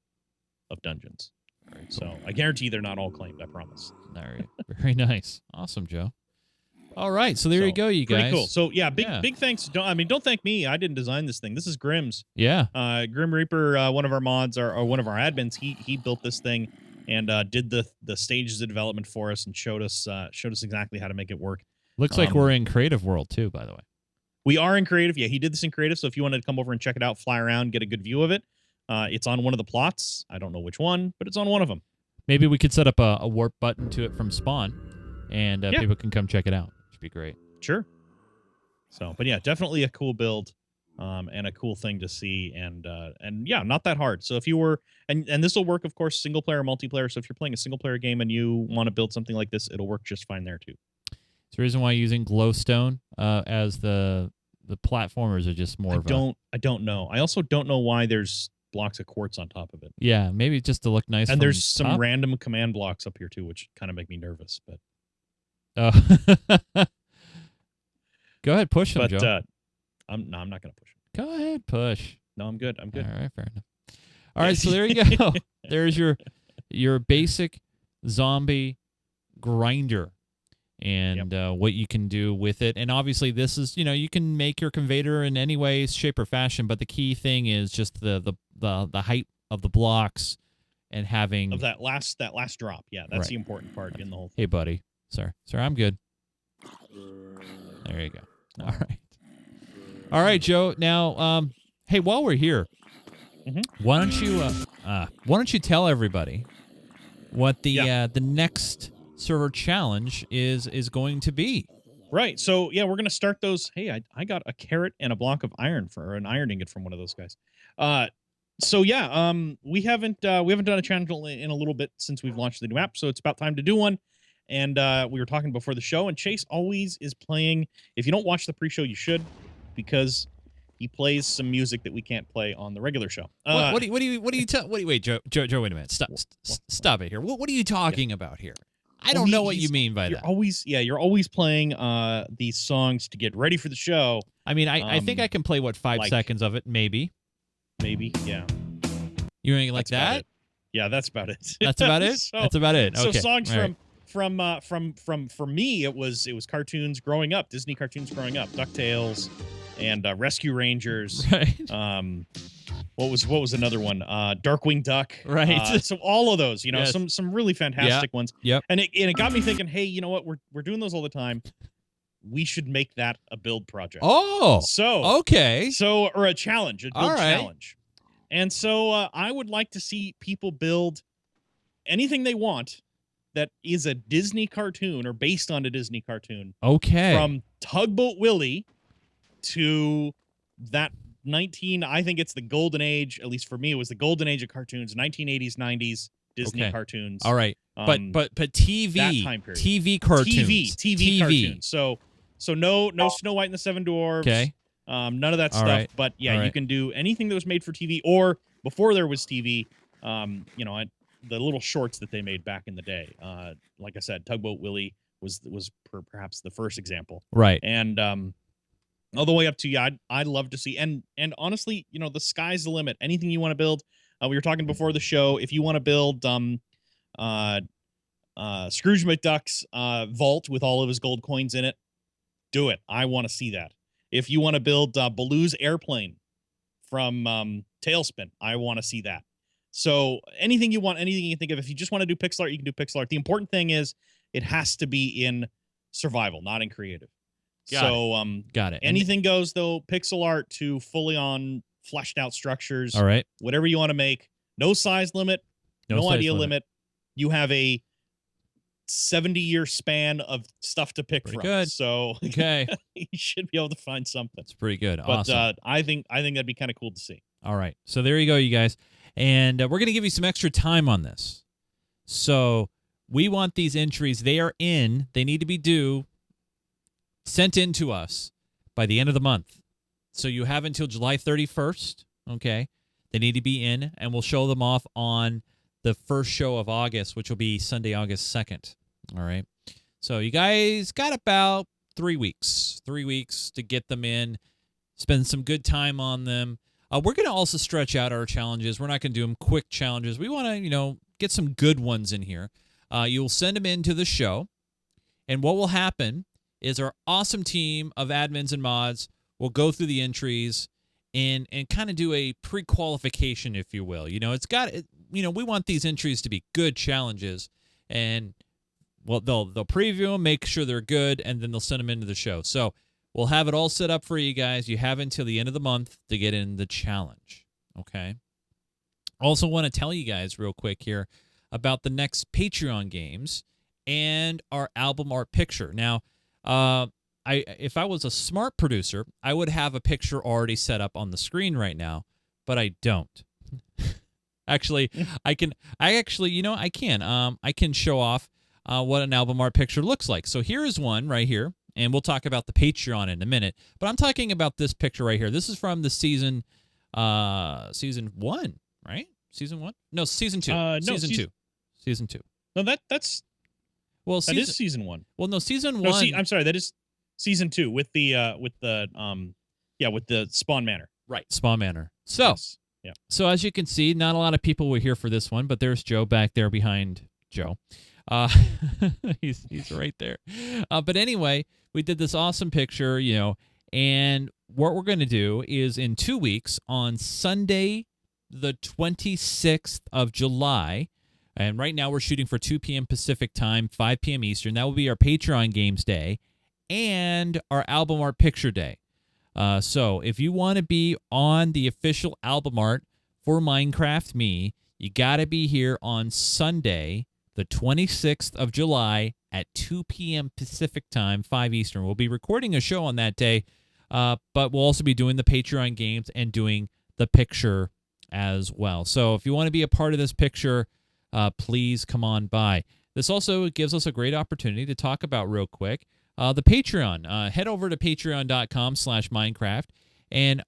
of dungeons. Very cool. So I guarantee they're not all claimed, I promise. Very nice. Awesome, Joe. All right, so there you go, you guys. Pretty cool. So yeah, big thanks. Don't thank me. I didn't design this thing. This is Grim's. Yeah. Grim Reaper, one of our mods or one of our admins. He built this thing and did the stages of development for us and showed us exactly how to make it work. Looks like we're in Creative World too, by the way. We are in Creative. Yeah, he did this in Creative. So if you wanted to come over and check it out, fly around, get a good view of it, it's on one of the plots. I don't know which one, but it's on one of them. Maybe we could set up a warp button to it from Spawn, and people can come check it out. Be great. Sure. So, but yeah, definitely a cool build, and a cool thing to see, and yeah, not that hard. So if you were, and this will work, of course, single player, multiplayer. So if you're playing a single player game and you want to build something like this, it'll work just fine there too. Is the reason why using glowstone as the platformers are just more I don't know. I also don't know why there's blocks of quartz on top of it. Yeah, maybe just to look nice. And there's some random command blocks up here too, which kind of make me nervous, but. Go ahead, push them, Joe. I'm not going to push them. Go ahead, push. No, I'm good. I'm good. All right, fair enough. All right, so there you go. There's your basic zombie grinder and what you can do with it. And obviously, this is you can make your conveyor in any way, shape, or fashion. But the key thing is just the height of the blocks and having of that last drop. Yeah, that's the important part in the whole thing. Hey, buddy. Sir, I'm good. There you go. All right, Joe. Now, hey, while we're here, why don't you tell everybody what the next server challenge is going to be? Right. So yeah, we're gonna start those. Hey, I got a carrot and a block of iron for an iron ingot from one of those guys. So yeah, we haven't done a channel in a little bit since we've launched the new app, so it's about time to do one. And we were talking before the show, and Chase always is playing. If you don't watch the pre-show, you should, because he plays some music that we can't play on the regular show. What do you tell? Wait, Joe, wait a minute. Stop it here. What are you talking about here? I don't know what you mean by that. You're always playing these songs to get ready for the show. I mean, I think I can play 5 seconds of it, maybe. Yeah. You mean like that? Yeah, that's about it. That's about it. That's about it. Okay. So songs from me, it was cartoons growing up, Disney cartoons growing up, DuckTales, and Rescue Rangers. Right. What was another one? Darkwing Duck. Right. So all of those, Yes. some really fantastic ones. Yep. And it got me thinking, hey, you know what? We're doing those all the time. We should make that a build project. Oh. So okay. So or a challenge, a build All right. challenge. And so I would like to see people build anything they want that is a Disney cartoon or based on a Disney cartoon. Okay. From Tugboat Willie to that I think it's the golden age, at least for me, it was the golden age of cartoons, 1980s, 90s Disney cartoons. All right. But TV, that time period. TV cartoons. TV cartoons. So no Snow White and the Seven Dwarfs. Okay. None of that All stuff. right. But yeah, All right. you can do anything that was made for TV or before there was TV. The little shorts that they made back in the day. Like I said, Tugboat Willie was perhaps the first example. Right. And all the way up to I'd love to see. And honestly, the sky's the limit. Anything you want to build. We were talking before the show. If you want to build Scrooge McDuck's vault with all of his gold coins in it, do it. I want to see that. If you want to build Baloo's airplane from Tailspin, I want to see that. So anything you want, anything you can think of. If you just want to do pixel art, you can do pixel art. The important thing is it has to be in survival, not in creative. Got it. Anything goes, though, pixel art to fully on fleshed out structures. All right. Whatever you want to make. No size limit. No size idea limit. You have a 70-year span of stuff to pick from. Good. So Okay. you should be able to find something. That's pretty good. But Awesome. I think that'd be kind of cool to see. All right. So there you go, you guys. And we're going to give you some extra time on this. So we want these entries. They are in. They need to be sent in to us by the end of the month. So you have until July 31st. Okay. They need to be in, and we'll show them off on the first show of August, which will be Sunday, August 2nd. All right. So you guys got about 3 weeks. 3 weeks to get them in. Spend some good time on them. We're going to also stretch out our challenges. We're not going to do them quick challenges. We want to, get some good ones in here. You'll send them into the show, and what will happen is our awesome team of admins and mods will go through the entries and kind of do a pre-qualification, if you will. We want these entries to be good challenges, and they'll preview them, make sure they're good, and then they'll send them into the show. So we'll have it all set up for you guys. You have until the end of the month to get in the challenge, okay? Also want to tell you guys real quick here about the next Patreon games and our album art picture. Now, if I was a smart producer, I would have a picture already set up on the screen right now, but I don't. Actually, I can. I can show off what an album art picture looks like. So here is one right here. And we'll talk about the Patreon in a minute. But I'm talking about this picture right here. This is from the season 1, right? Season 1? No, season 2. Season 2. No, that's that is season 1. Well, no, season 1. No, I'm sorry, that is season 2 with the Spawn Manor. Right, Spawn Manor. So, Yes. Yeah. So as you can see, not a lot of people were here for this one, but there's Joe back there behind Joe. He's right there. But anyway, we did this awesome picture, and what we're going to do is in 2 weeks on Sunday, the 26th of July, and right now we're shooting for 2 p.m. Pacific time, 5 p.m. Eastern. That will be our Patreon Games Day and our album art picture day. So if you want to be on the official album art for Minecraft Me, you got to be here on Sunday, the 26th of July at 2 p.m. Pacific time, 5 Eastern. We'll be recording a show on that day, but we'll also be doing the Patreon games and doing the picture as well. So if you want to be a part of this picture, please come on by. This also gives us a great opportunity to talk about real quick the Patreon. Head over to patreon.com/Minecraft. And,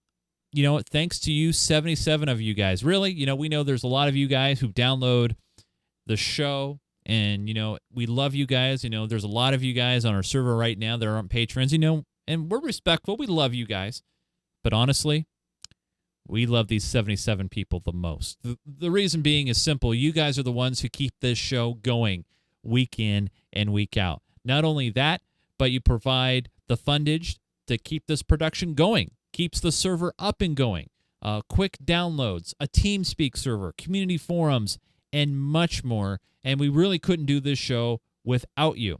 thanks to you, 77 of you guys. Really, we know there's a lot of you guys who download the show. And, we love you guys. There's a lot of you guys on our server right now that aren't patrons, and we're respectful. We love you guys. But honestly, we love these 77 people the most. The reason being is simple. You guys are the ones who keep this show going week in and week out. Not only that, but you provide the fundage to keep this production going, keeps the server up and going, quick downloads, a TeamSpeak server, community forums, and much more. And we really couldn't do this show without you.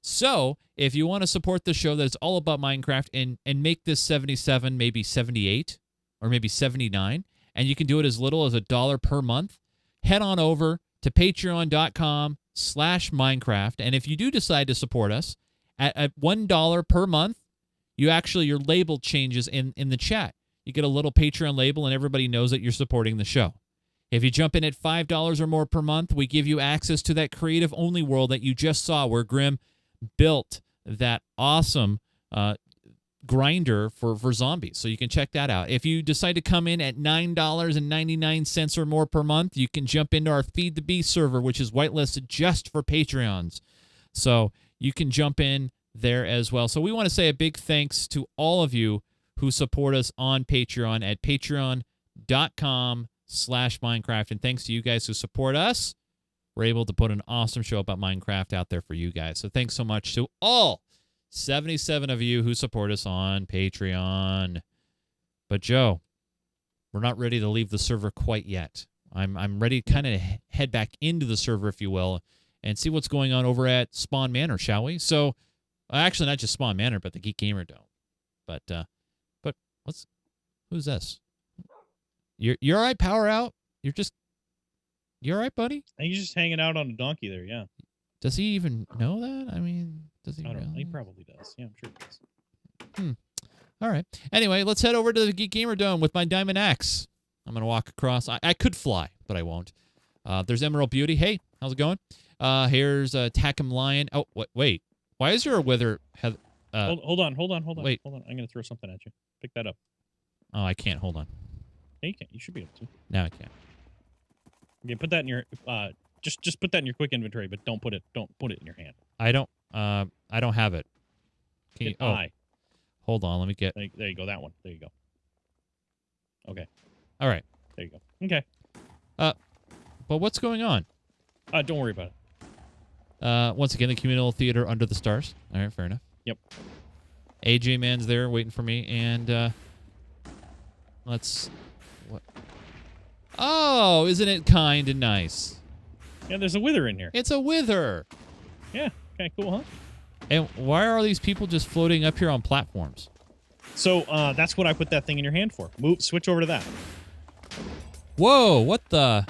So if you want to support the show that's all about Minecraft and make this 77, maybe 78, or maybe 79, and you can do it as little as $1 per month, head on over to patreon.com/Minecraft. And if you do decide to support us at $1 per month, your label changes in the chat. You get a little Patreon label, and everybody knows that you're supporting the show. If you jump in at $5 or more per month, we give you access to that creative-only world that you just saw where Grim built that awesome grinder for zombies. So you can check that out. If you decide to come in at $9.99 or more per month, you can jump into our Feed the Beast server, which is whitelisted just for Patreons. So you can jump in there as well. So we want to say a big thanks to all of you who support us on Patreon at patreon.com/Minecraft. And thanks to you guys who support us, we're able to put an awesome show about Minecraft out there for you guys. So thanks so much to all 77 of you who support us on Patreon. But Joe, we're not ready to leave the server quite yet. I'm ready to kind of head back into the server, if you will, and see what's going on over at Spawn Manor, shall we? So, actually, not just Spawn Manor, but the Geek Gamer Dome. But who's this? You're all right, Power Out? You all right, buddy? I think he's just hanging out on a donkey there, yeah. Does he even know that? I mean, does he I don't know. really? He probably does. Yeah, I'm sure he does. All right. Anyway, let's head over to the Geek Gamer Dome with my diamond axe. I'm going to walk across. I could fly, but I won't. There's Emerald Beauty. Hey, how's it going? Here's Tackham Lion. Oh, wait. Why is there a wither? Hold on. Wait. Hold on. I'm going to throw something at you. Pick that up. Oh, I can't. Hold on. Yeah, you can. You should be able to. Now I can't. Okay, put that in your just put that in your quick inventory, but don't put it in your hand. I don't have it. Can you, hold on. Let me get. There you go. That one. There you go. Okay. All right. There you go. Okay. But what's going on? Don't worry about it. Once again, the communal theater under the stars. All right, fair enough. Yep. AJ Man's there waiting for me, and what? Oh, isn't it kind and nice? Yeah, there's a wither in here. It's a wither. Yeah, kind of cool, huh? And why are all these people just floating up here on platforms? So that's what I put that thing in your hand for. Switch over to that. Whoa! What the?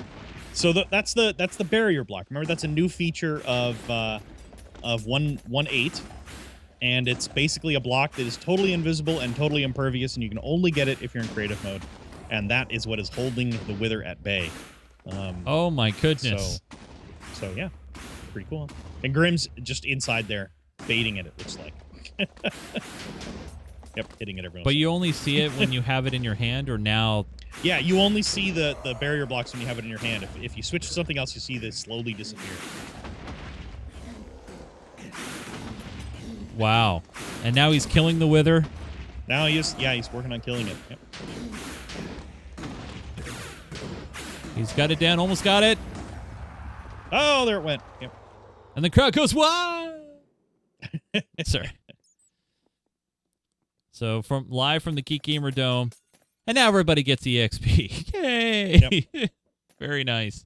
So that's the barrier block. Remember, that's a new feature of 1.8, and it's basically a block that is totally invisible and totally impervious, and you can only get it if you're in creative mode, and that is what is holding the wither at bay. Oh my goodness! So yeah, pretty cool. Huh? And Grim's just inside there, baiting it. It looks like. Yep, hitting it every once. But you only see it when you have it in your hand, or now? Yeah, you only see the barrier blocks when you have it in your hand. If you switch to something else, you see this slowly disappear. Wow. And now he's killing the wither? Now he's working on killing it. Yep. He's got it down, almost got it. Oh, there it went. Yep. And the crowd goes, "What?" Sorry. So live from the Geek Gamer Dome. And now everybody gets EXP. Yay! Yep. Very nice.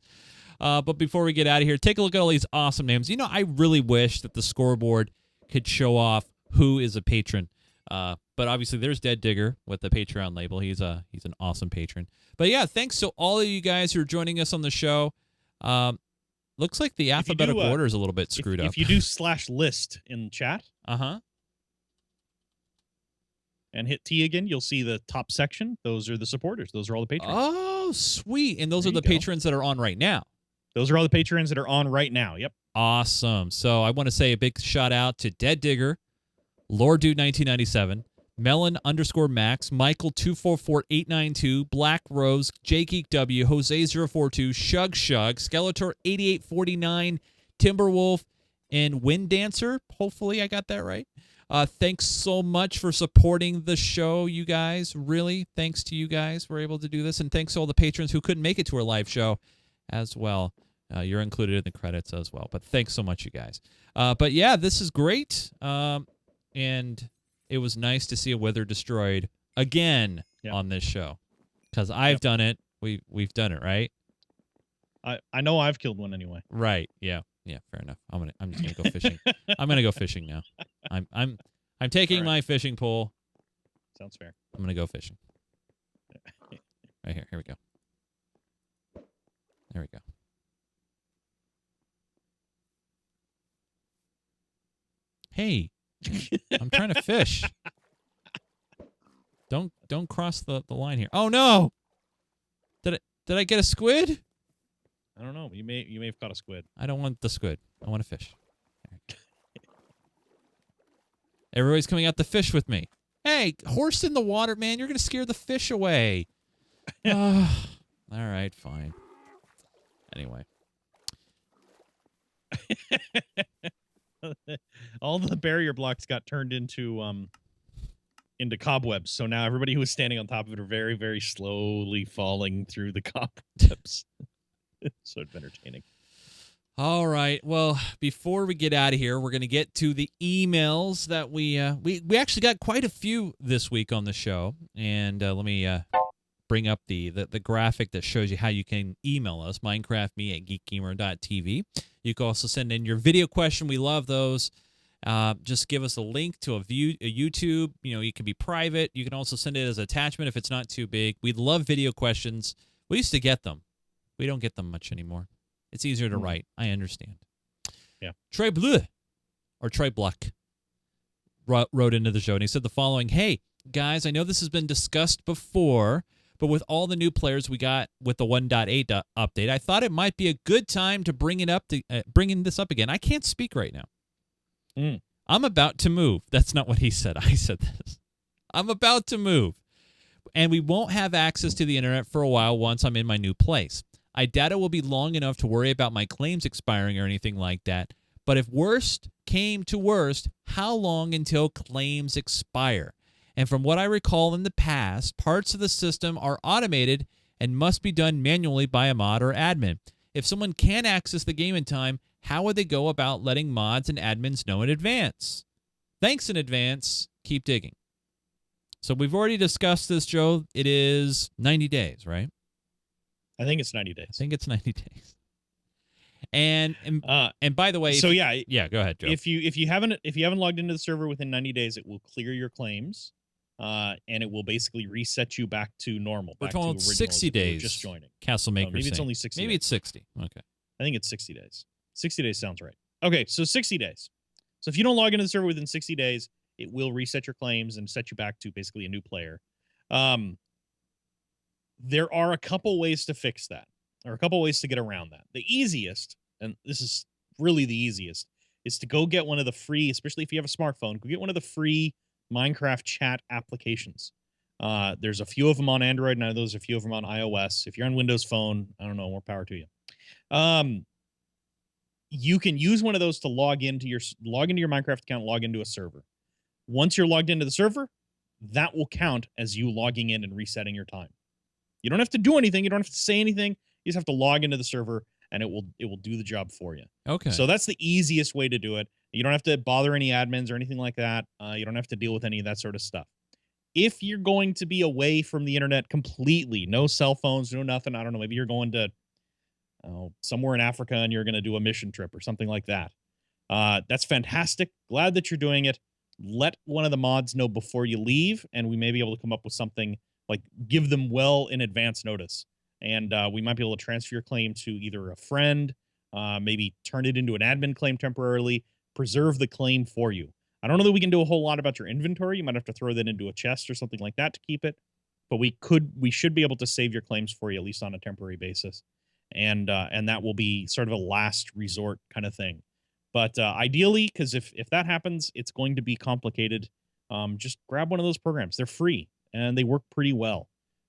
But before we get out of here, take a look at all these awesome names. I really wish that the scoreboard could show off who is a patron. But obviously, there's Dead Digger with the Patreon label. He's an awesome patron. But yeah, thanks to all of you guys who are joining us on the show. looks like the alphabetical order is a little bit screwed up. If you do /list in chat, and hit T again, you'll see the top section. Those are the supporters. Those are all the patrons. Oh, sweet. And those are the patrons that are on right now. Those are all the patrons that are on right now. Yep. Awesome. So I want to say a big shout out to Dead Digger, Lord Dude 1997, Melon_Max, Michael 244892, Black Rose, Jake W, Jose 042, Shug, Skeletor 8849, Timberwolf, and Wind Dancer. Hopefully I got that right. Thanks so much for supporting the show, you guys. Really, thanks to you guys. We're able to do this. And thanks to all the patrons who couldn't make it to our live show as well. You're included in the credits as well. But thanks so much, you guys. But yeah, this is great. And it was nice to see a Wither destroyed again on this show. Because I've done it. We've done it, right? I know I've killed one anyway. Right, yeah. Yeah, fair enough. I'm just gonna go fishing. I'm gonna go fishing now. I'm taking my fishing pole. Sounds fair. I'm gonna go fishing. Right here. Here we go. There we go. Hey, I'm trying to fish. Don't cross the line here. Oh no! Did I get a squid? I don't know. You may have caught a squid. I don't want the squid. I want a fish. Everybody's coming out to fish with me. Hey, horse in the water, man. You're going to scare the fish away. All right, fine. Anyway. All the barrier blocks got turned into cobwebs. So now everybody who is standing on top of it are very, very slowly falling through the cobwebs. So it's entertaining. All right. Well, before we get out of here, we're going to get to the emails that we actually got quite a few this week on the show. And let me bring up the graphic that shows you how you can email us, minecraftme@geekgamer.tv. You can also send in your video question. We love those. Just give us a link to a YouTube. You can be private. You can also send it as an attachment if it's not too big. We love video questions. We used to get them. We don't get them much anymore. It's easier to write. I understand. Yeah. Trey Bleu, or Trey Bluck, wrote into the show, and he said the following: Hey, guys, I know this has been discussed before, but with all the new players we got with the 1.8 update, I thought it might be a good time to bring this up again. I can't speak right now. I'm about to move. That's not what he said. I said this. I'm about to move, and we won't have access to the internet for a while once I'm in my new place. I doubt it will be long enough to worry about my claims expiring or anything like that. But if worst came to worst, how long until claims expire? And from what I recall in the past, parts of the system are automated and must be done manually by a mod or admin. If someone can access the game in time, how would they go about letting mods and admins know in advance? Thanks in advance. Keep digging. So we've already discussed this, Joe. It is 90 days, right? I think it's 90 days. I think it's 90 days. And by the way, so go ahead, Joe. If you haven't logged into the server within 90 days, it will clear your claims, and it will basically reset you back to normal. We're told 60 days. Just joining. Castle Maker. Maybe it's only 60. Maybe days. It's 60. Okay. I think it's 60 days. 60 days sounds right. Okay, so 60 days. So if you don't log into the server within 60 days, it will reset your claims and set you back to basically a new player. There are a couple ways to fix that, or a couple ways to get around that. The easiest, and this is really the easiest, is to go get one of the free, especially if you have a smartphone, go get one of the free Minecraft chat applications. There's a few of them on Android, and I know there's a few of them on iOS. If you're on Windows Phone, I don't know, more power to you. You can use one of those to log into your Minecraft account, log into a server. Once you're logged into the server, that will count as you logging in and resetting your time. You don't have to do anything. You don't have to say anything. You just have to log into the server, and it will do the job for you. Okay. So that's the easiest way to do it. You don't have to bother any admins or anything like that. You don't have to deal with any of that sort of stuff. If you're going to be away from the internet completely, no cell phones, no nothing, I don't know, maybe you're going to somewhere in Africa and you're going to do a mission trip or something like that. That's fantastic. Glad that you're doing it. Let one of the mods know before you leave, and we may be able to come up with something, like give them well in advance notice. And we might be able to transfer your claim to either a friend maybe turn it into an admin claim temporarily, preserve the claim for you. I don't know that we can do a whole lot about your inventory. You might have to throw that into a chest or something like that to keep it. But we should be able to save your claims for you, at least on a temporary basis. And that will be sort of a last resort kind of thing. But ideally, because if that happens, it's going to be complicated. Just grab one of those programs. They're free and they work pretty well.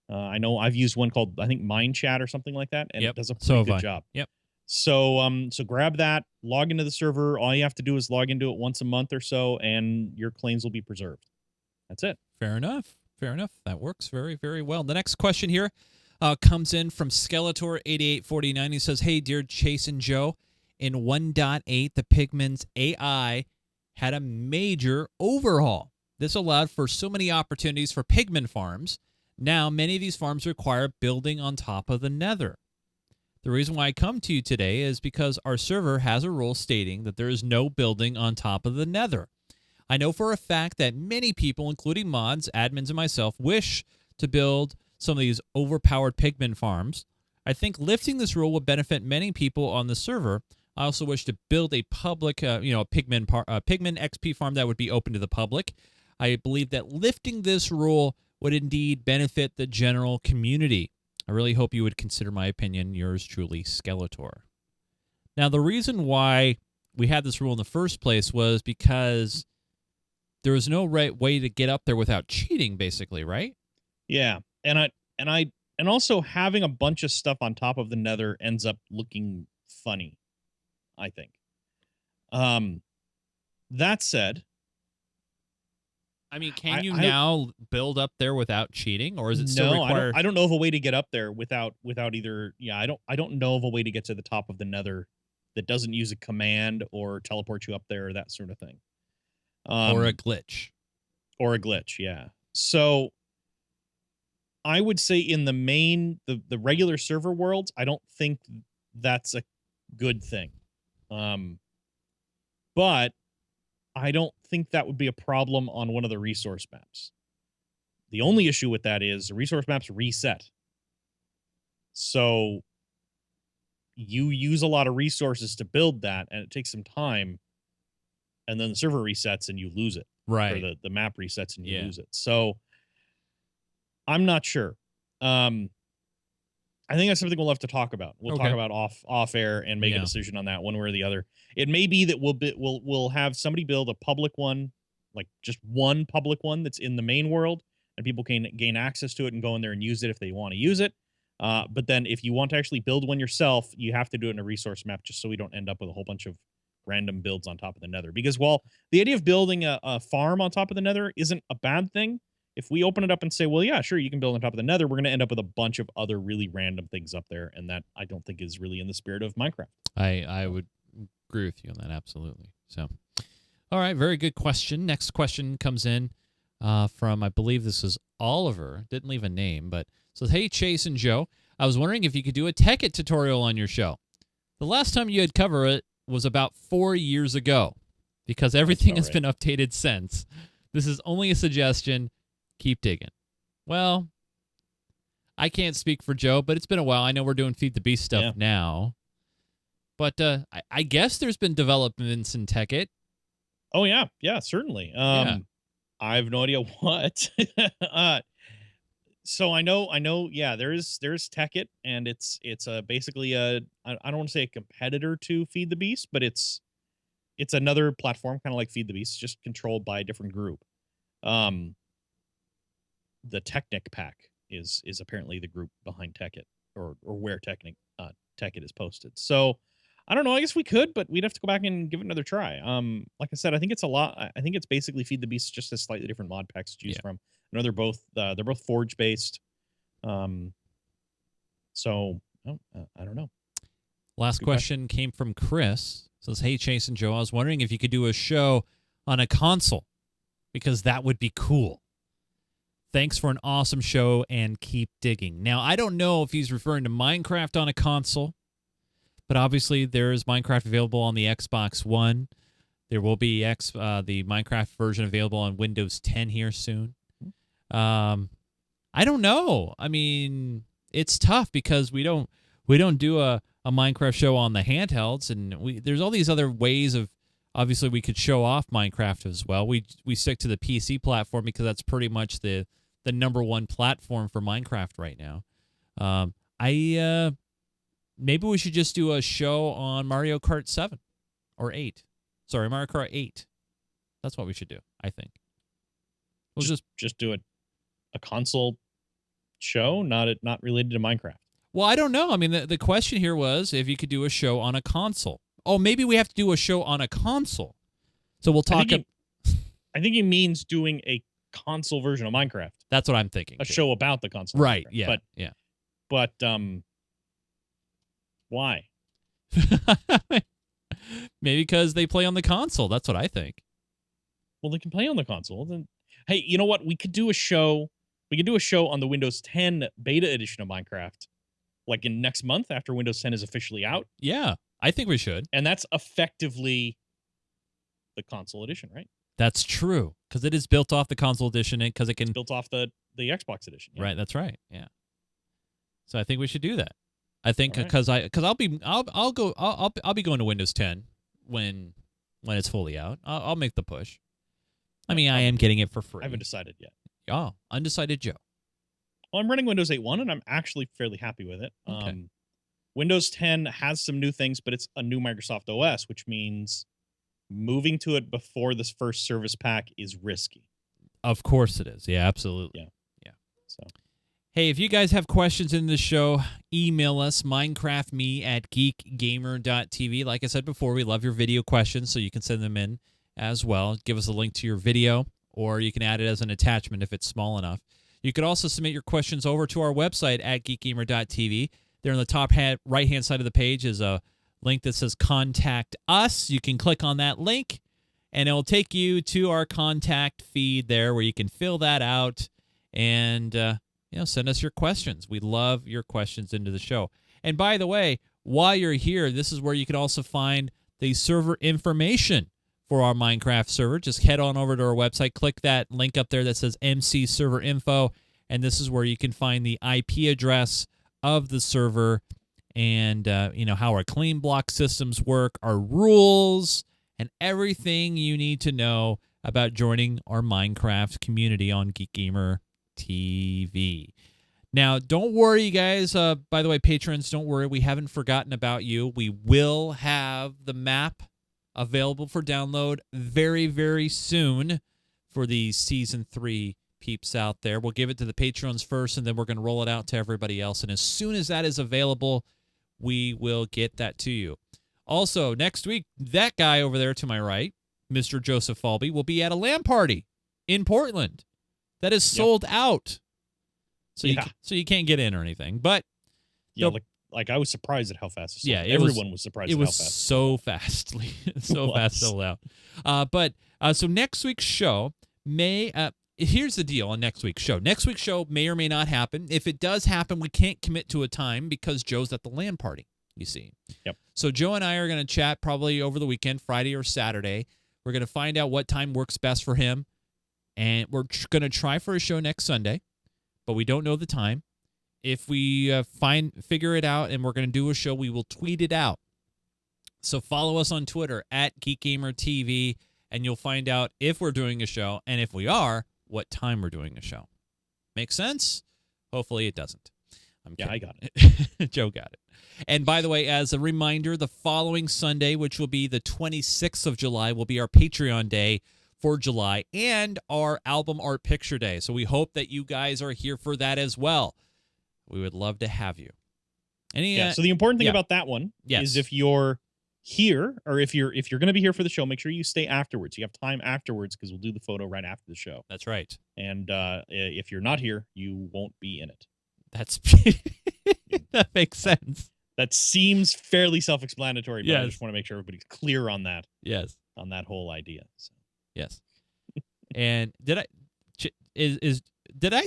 I know I've used one called, I think, Mind Chat or something like that, and it does a pretty good job. Yep. So grab that, log into the server. All you have to do is log into it once a month or so, and your claims will be preserved. That's it. Fair enough. Fair enough. That works very, very well. The next question here comes in from Skeletor8849. He says, "Hey, dear Chase and Joe, in 1.8, the Pigman's AI had a major overhaul. This allowed for so many opportunities for pigman farms. Now, many of these farms require building on top of the nether. The reason why I come to you today is because our server has a rule stating that there is no building on top of the nether. I know for a fact that many people, including mods, admins, and myself, wish to build some of these overpowered pigman farms. I think lifting this rule will benefit many people on the server. I also wish to build a public, pigman XP farm that would be open to the public. I believe that lifting this rule would indeed benefit the general community. I really hope you would consider my opinion. Yours truly, Skeletor." Now, the reason why we had this rule in the first place was because there was no right way to get up there without cheating, basically, right? Yeah, and also having a bunch of stuff on top of the nether ends up looking funny, I think. That said, I mean, can you now build up there without cheating, or is it still required? I don't know of a way to get up there without either. Yeah, I don't know of a way to get to the top of the nether that doesn't use a command or teleport you up there or that sort of thing. Or a glitch. Or a glitch, yeah. So I would say in the main, the regular server worlds, I don't think that's a good thing. But I don't think that would be a problem on one of the resource maps. The only issue with that is the resource maps reset. So you use a lot of resources to build that, and it takes some time, and then the server resets and you lose it. Right. Or the map resets and you lose it. So I'm not sure. I think that's something we'll have to talk about. We'll talk about off air and make a decision on that one way or the other. It may be that we'll have somebody build a public one, like just one public one that's in the main world, and people can gain access to it and go in there and use it if they want to use it. But then if you want to actually build one yourself, you have to do it in a resource map just so we don't end up with a whole bunch of random builds on top of the nether. Because while the idea of building a farm on top of the nether isn't a bad thing, if we open it up and say, well, yeah, sure, you can build on top of the nether, we're going to end up with a bunch of other really random things up there, and that I don't think is really in the spirit of Minecraft. I would agree with you on that, absolutely. So, all right, very good question. Next question comes in from, I believe this is Oliver. Didn't leave a name, but says, "Hey, Chase and Joe, I was wondering if you could do a Tekkit tutorial on your show. The last time you had covered it was about 4 years ago, because everything has been updated since. This is only a suggestion. Keep digging." Well, I can't speak for Joe, but it's been a while. I know we're doing Feed the Beast stuff now. But I guess there's been developments in Tekkit. Oh, yeah. Yeah, certainly. I have no idea what. So I know, yeah, there's Tekkit, and it's basically I don't want to say a competitor to Feed the Beast, but it's another platform, kind of like Feed the Beast, just controlled by a different group. The Technic Pack is apparently the group behind Tekkit, or where Tekkit is posted. So I don't know. I guess we could, but we'd have to go back and give it another try. Like I said, I think it's a lot. I think it's basically Feed the Beast, just a slightly different mod packs to choose from. I know they're both Forge based. So I don't know. Last question came from Chris. Says, "Hey, Chase and Joe, I was wondering if you could do a show on a console, because that would be cool. Thanks for an awesome show and keep digging." Now, I don't know if he's referring to Minecraft on a console, but obviously there is Minecraft available on the Xbox One. There will be the Minecraft version available on Windows 10 here soon. I don't know. I mean, it's tough because we don't do a a Minecraft show on the handhelds, and there's all these other ways of. Obviously, we could show off Minecraft as well. We stick to the PC platform because that's pretty much the number one platform for Minecraft right now. Maybe we should just do a show on Mario Kart 7 or 8. Sorry, Mario Kart 8. That's what we should do, I think. We'll just do a console show, not related to Minecraft. Well, I don't know. I mean, the question here was if you could do a show on a console. Oh, maybe we have to do a show on a console. So we'll talk. I think he means doing a console version of Minecraft. That's what I'm thinking. A show about the console. Right. Yeah. But why? Maybe because they play on the console. That's what I think. Well, they can play on the console. Then, hey, you know what? We could do a show. We could do a show on the Windows 10 beta edition of Minecraft, like in next month after Windows 10 is officially out. Yeah, I think we should. And that's effectively the console edition, right? That's true, because it is built off the console edition, and because it can it's built off the Xbox edition. Yeah. Right, that's right. Yeah. So I think we should do that. I think because I'll be going to Windows 10 when it's fully out. I'll make the push. I mean, I am getting it for free. I haven't decided yet. Oh, undecided Joe. Well, I'm running Windows 8.1, and I'm actually fairly happy with it. Okay. Windows 10 has some new things, but it's a new Microsoft OS, which means moving to it before this first service pack is risky. Of course it is. Yeah, absolutely. Yeah. So, hey, if you guys have questions in the show, email us, minecraftme@geekgamer.tv. Like I said before, we love your video questions, so you can send them in as well. Give us a link to your video, or you can add it as an attachment if it's small enough. You could also submit your questions over to our website at geekgamer.tv. There on the top right-hand side of the page is a link that says Contact Us. You can click on that link, and it'll take you to our contact feed there where you can fill that out and send us your questions. We love your questions into the show. And by the way, while you're here, this is where you can also find the server information for our Minecraft server. Just head on over to our website, click that link up there that says MC Server Info, and this is where you can find the IP address of the server and how our clean block systems work, our rules, and everything you need to know about joining our Minecraft community on Geek Gamer TV. Now, don't worry, you guys. By the way, patrons, don't worry. We haven't forgotten about you. We will have the map available for download very, very soon for the Season 3 peeps out there. We'll give it to the patrons first, and then we're going to roll it out to everybody else. And as soon as that is available, we will get that to you. Also, next week, that guy over there to my right, Mr. Joseph Falbey, will be at a LAN party in Portland that is sold out. So you can't get in or anything. But like I was surprised at how fast it sold. Yeah, everyone was surprised at how fast. It was so fastly, fast sold out. So next week's show here's the deal on next week's show. Next week's show may or may not happen. If it does happen, we can't commit to a time because Joe's at the LAN party, you see. Yep. So Joe and I are going to chat probably over the weekend, Friday or Saturday. We're going to find out what time works best for him. And we're going to try for a show next Sunday, but we don't know the time. If we figure it out and we're going to do a show, we will tweet it out. So follow us on Twitter at GeekGamerTV, and you'll find out if we're doing a show, and if we are, what time we're doing a show. Make sense? Hopefully it doesn't. I got it. Joe got it. And by the way, as a reminder, the following Sunday, which will be the 26th of July, will be our Patreon day for July and our album art picture day. So we hope that you guys are here for that as well. We would love to have you. So the important thing about that one is if you're here or if you're going to be here for the show, make sure you stay afterwards. You have time afterwards because we'll do the photo right after the show. That's right. And if you're not here, you won't be in it. That makes sense. That seems fairly self-explanatory, but yes. I just want to make sure everybody's clear on that. Yes. On that whole idea. So. Yes. And did I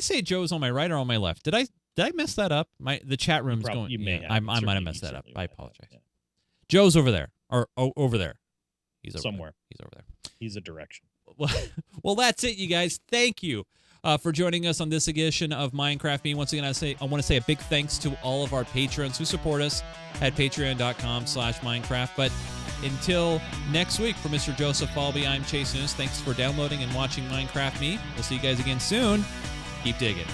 say Joe's on my right or on my left? Did I mess that up? The chat room's going. You may have. I might have messed that up. I apologize. Yeah. Joe's over there, or over there. He's over somewhere. There. He's over there. He's a direction. Well, that's it, you guys. Thank you for joining us on this edition of Minecraft Me. Once again, I want to say a big thanks to all of our patrons who support us at patreon.com/Minecraft. But until next week, for Mr. Joseph Falbey, I'm Chase Nunes. Thanks for downloading and watching Minecraft Me. We'll see you guys again soon. Keep digging.